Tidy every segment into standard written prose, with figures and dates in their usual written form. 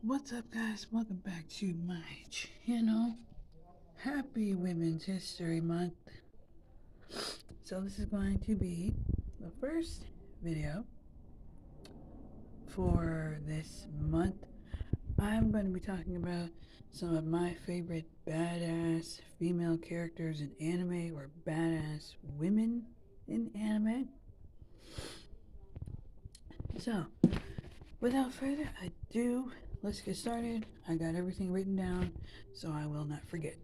What's up, guys? Welcome back to my channel. Happy Women's History Month. So this is going to be the first video for this month. I'm going to be talking about some of my favorite badass female characters in anime, or badass women in anime. So, without further ado, let's get started. I got everything written down so I will not forget.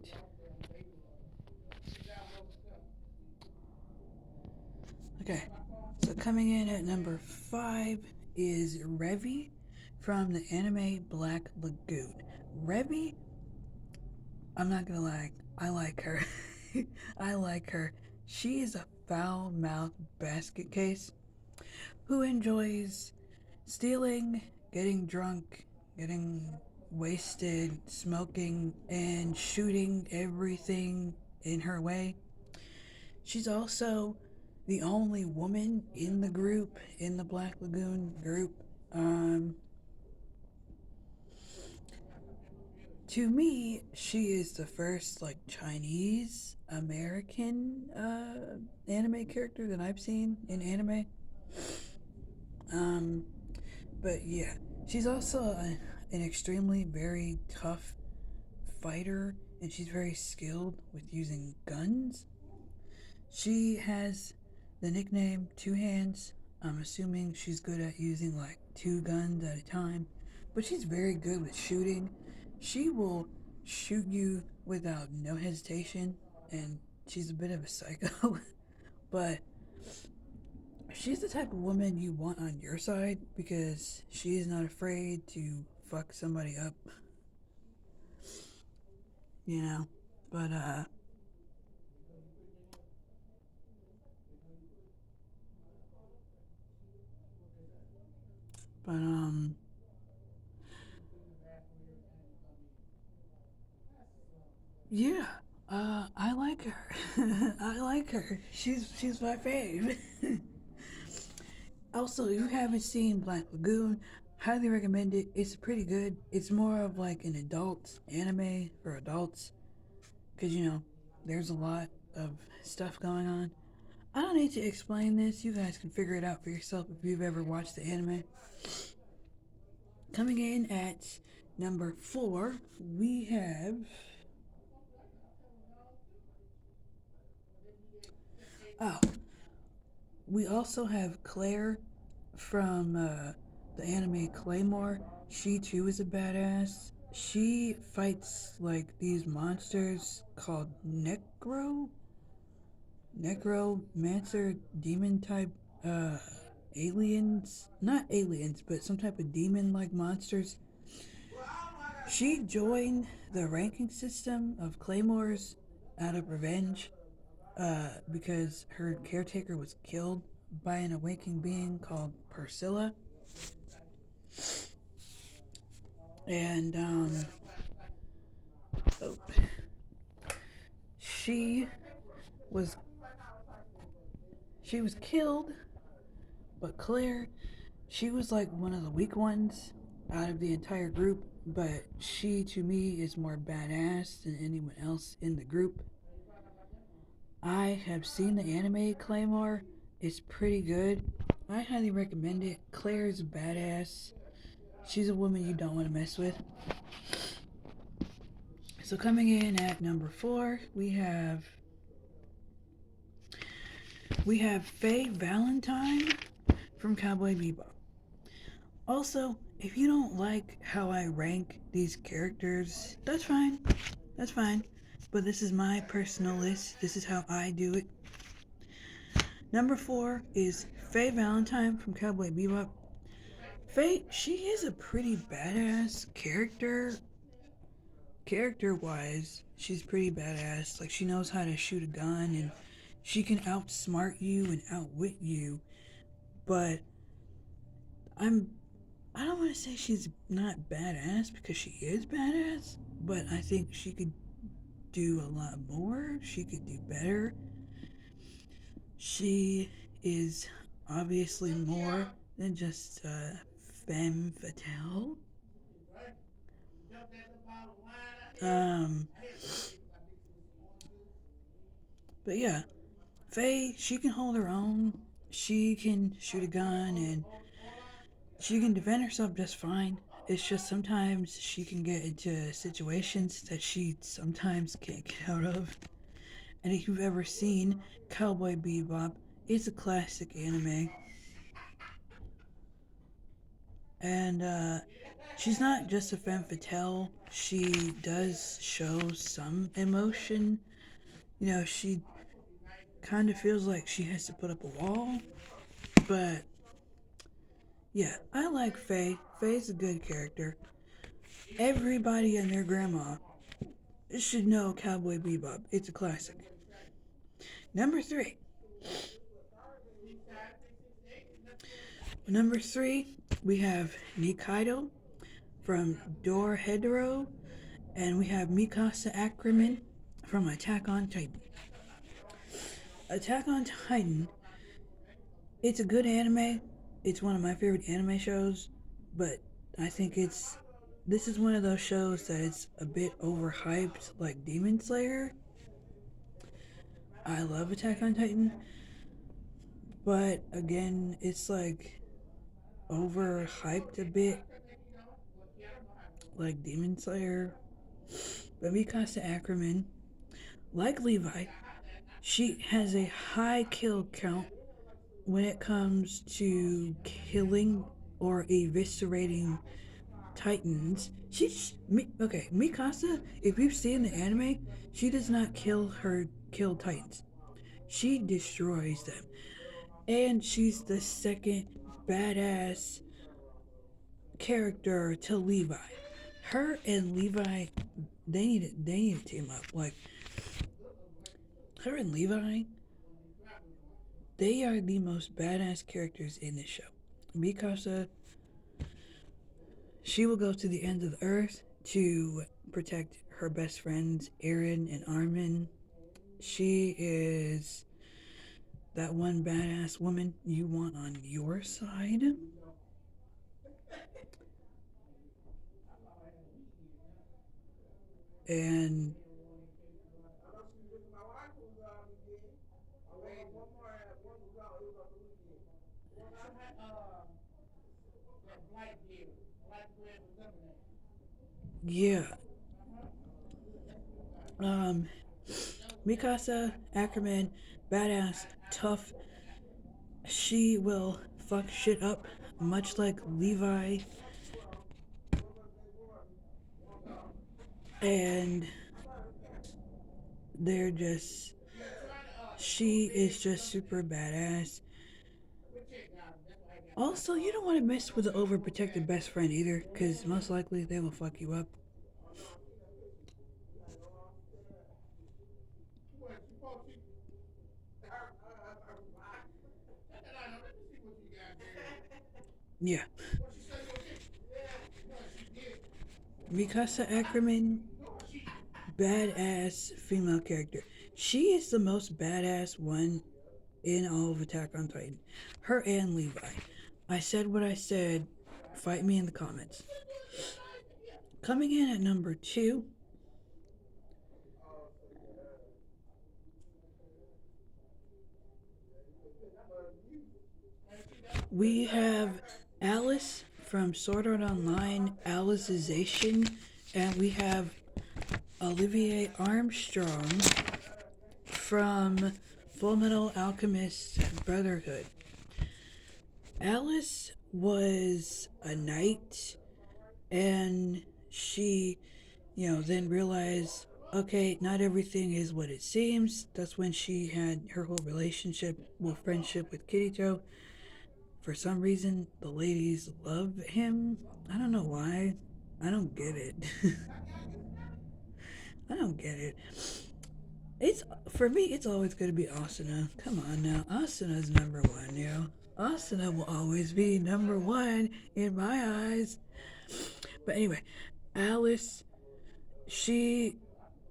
Okay, so coming in at number 5 is REVY from the anime Black Lagoon. REVY, I'm not gonna lie, I like her. I like her. She is a foul-mouthed basket case who enjoys stealing, getting drunk, getting wasted, smoking, and shooting everything in her way. She's also the only woman in the group, in the Black Lagoon group. To me, she is the first like Chinese American anime character that I've seen in anime. But yeah, she's also an extremely very tough fighter, and she's very skilled with using guns. She has the nickname Two Hands. I'm assuming she's good at using like 2 guns at a time, but she's very good with shooting. She will shoot you without no hesitation, and she's a bit of a psycho, but she's the type of woman you want on your side because she is not afraid to fuck somebody up, you know. But but yeah, I like her. I like her. She's my fave. Also, if you haven't seen Black Lagoon, highly recommend it. It's pretty good. It's more of like an adult anime for adults, because you know there's a lot of stuff going on. I don't need to explain this. You guys can figure it out for yourself if you've ever watched the anime. Coming in at number 4, we have oh, we also have CLAIR from the anime CLAYMORE. She too is a badass. She fights like these monsters called necromancer demon type aliens. Not aliens, but some type of demon like monsters. She joined the ranking system of claymores out of revenge because her caretaker was killed by an awakening being called Persilla. And oh, she was killed, but Claire, she was like one of the weak ones out of the entire group, but she to me is more badass than anyone else in the group. I have seen the anime Claymore. It's pretty good. I highly recommend it. Claire's badass. She's a woman you don't want to mess with. So coming in at number 4, we have FAYE Valentime from Cowboy Bebop. Also, if you don't like how I rank these characters, that's fine. That's fine. But this is my personal list. This is how I do it. Number 4 is FAYE Valentime from Cowboy Bebop. FAYE, she is a pretty badass character. Character-wise, she's pretty badass. Like, she knows how to shoot a gun, and she can outsmart you and outwit you. But I don't want to say she's not badass, because she is badass, but I think she could do a lot more. She could do better. She is obviously more than just femme fatale. Um, but yeah, Faye, she can hold her own. She can shoot a gun and she can defend herself just fine. It's just sometimes she can get into situations that she sometimes can't get out of. And if you've ever seen Cowboy Bebop, it's a classic anime. And she's not just a femme fatale. She does show some emotion. You know, she kind of feels like she has to put up a wall. But yeah, I like Faye. Faye's a good character. Everybody and their grandma should know Cowboy Bebop. It's a classic. Number three. Number three, we have Nikaido from Dorohedor, and we have Mikasa ACKERMAN from Attack on Titan. Attack on Titan, it's a good anime. It's one of my favorite anime shows, but I think this is one of those shows that it's a bit overhyped, like Demon Slayer. I love Attack on Titan, but again, it's like overhyped a bit, like Demon Slayer. But Mikasa ACKERMAN, like Levi, she has a high kill count when it comes to killing or eviscerating Titans. Okay, Mikasa, if you've seen the anime, she does not kill Titans. She destroys them. And she's the second badass character to Levi. Her and Levi, they need to team up. Like, her and Levi, they are the most badass characters in this show. Mikasa, she will go to the end of the earth to protect her best friends, Eren and Armin. She is that one badass woman you want on your side. And yeah, Mikasa ACKERMAN, badass, tough. She will fuck shit up, much like Levi. And she is just super badass. Also, you don't want to mess with an overprotected best friend either, because most likely they will fuck you up. Yeah. Mikasa ACKERMAN, badass female character. She is the most badass one in all of Attack on Titan. Her and Levi. I said what I said. Fight me in the comments. Coming in at number 2, we have Alice from Sword Art Online, Alicization, and we have Olivier Armstrong from FULLMETAL Alchemist Brotherhood. Alice was a knight, and she, then realized, okay, not everything is what it seems. That's when she had her whole friendship with Kirito. For some reason, the ladies love him. I don't know why. I don't get it. I don't get it. For me, it's always going to be Asuna. Come on now. Asuna's number one, Asuna will always be number one in my eyes. But anyway, Alice, she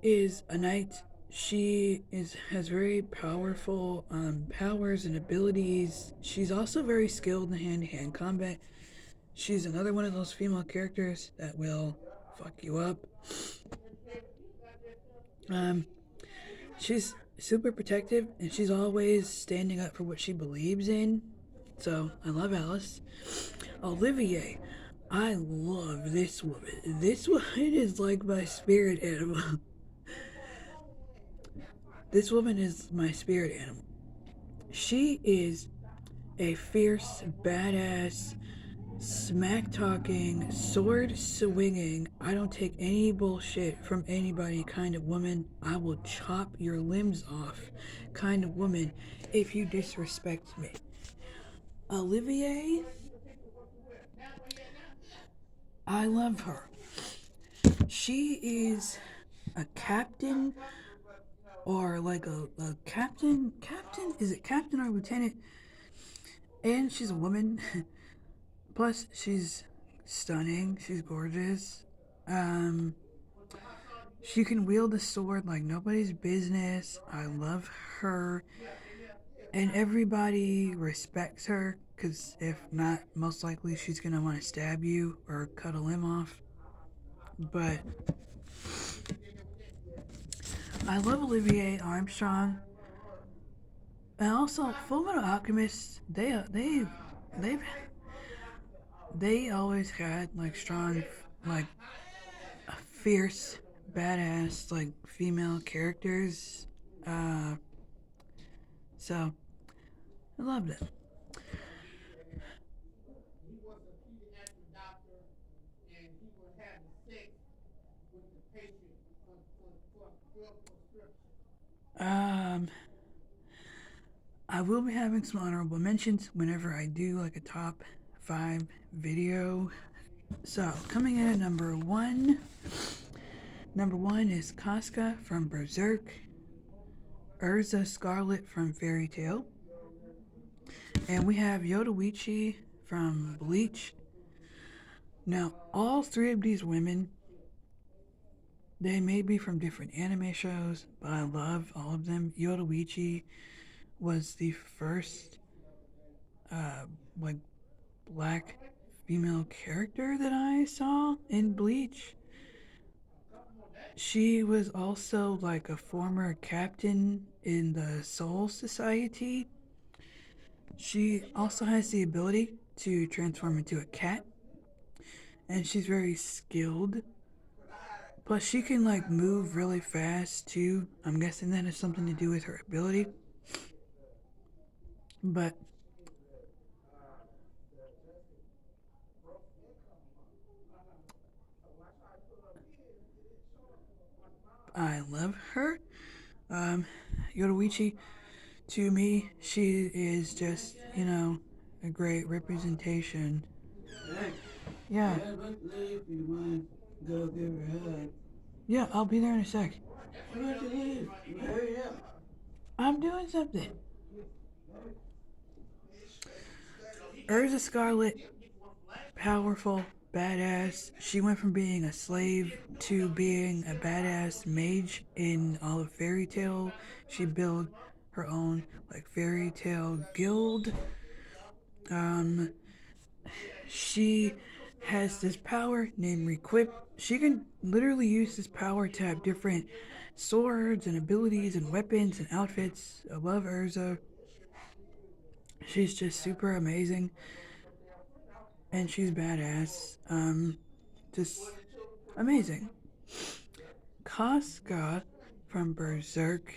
is a knight. She has very powerful powers and abilities. She's also very skilled in hand-to-hand combat. She's another one of those female characters that will fuck you up. She's super protective and she's always standing up for what she believes in. So I love Alice. Olivier, I love this woman. This woman is like my spirit animal. This woman is my spirit animal. She is a fierce, badass, smack talking, sword swinging, I don't take any bullshit from anybody kind of woman. I will chop your limbs off kind of woman if you disrespect me. Olivier, I love her. She is a captain or like a captain. Captain? Is it captain or lieutenant? And she's a woman. Plus, she's stunning. She's gorgeous. She can wield a sword like nobody's business. I love her. And everybody respects her, because if not, most likely she's going to want to stab you or cut a limb off. But I love Olivier Armstrong. And also, FULLMETAL Alchemist, they always had like strong, like fierce, badass, like female characters. So I loved it. I will be having some honorable mentions whenever I do like a top 5 video. So coming in at number one is Casca from Berserk, Erza Scarlett from Fairy Tail, and we have Yoraichi from Bleach. Now, all three of these women, they may be from different anime shows, but I love all of them. Yoraichi was the first, like, black female character that I saw in Bleach. She was also like a former captain in the Soul Society. She also has the ability to transform into a cat, and she's very skilled. Plus, she can like move really fast too. I'm guessing that has something to do with her ability. But I love her. Yoraichi, to me, she is just, you know, a great representation. Yeah. Yeah, I'll be there in a sec. I'm doing something. Erza Scarlett, powerful, badass. She went from being a slave to being a badass mage in all of Fairy Tail. She built her own like Fairy Tail guild. She has this power named Requip. She can literally use this power to have different swords and abilities and weapons and outfits. I love Erza. She's just super amazing. And she's badass. Just amazing. Casca from Berserk.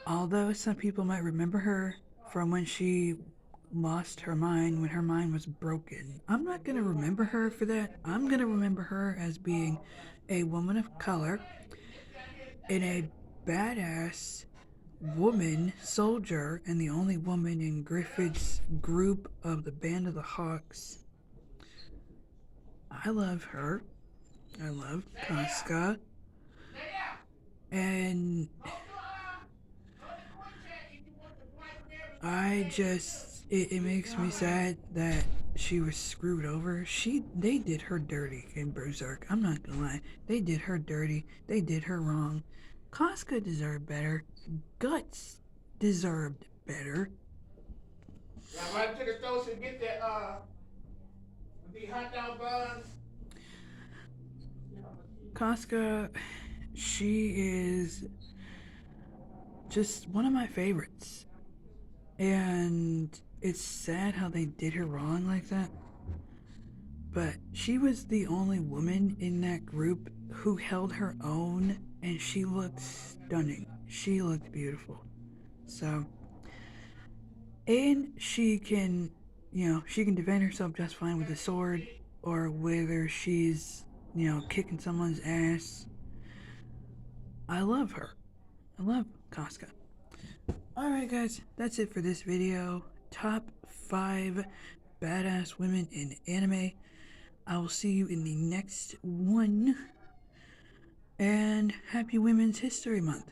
Although some people might remember her from when she lost her mind, when her mind was broken, I'm not going to remember her for that. I'm going to remember her as being a woman of color and a badass woman soldier and the only woman in Griffith's group of the Band of the Hawks. I love her. I love Casca. And it makes me sad that she was screwed over. They did her dirty in Berserk. I'm not gonna lie. They did her dirty. They did her wrong. Casca deserved better. Guts deserved better. Yeah, right to the store to get that the hot dog buns. Casca, she is just one of my favorites. And it's sad how they did her wrong like that. But she was the only woman in that group who held her own, and she looked stunning. She looked beautiful. So, and she can, she can defend herself just fine with a sword, or whether she's, kicking someone's ass. I love her. I love Casca. Alright guys, that's it for this video. Top 5 badass women in anime. I will see you in the next one. And happy Women's History Month.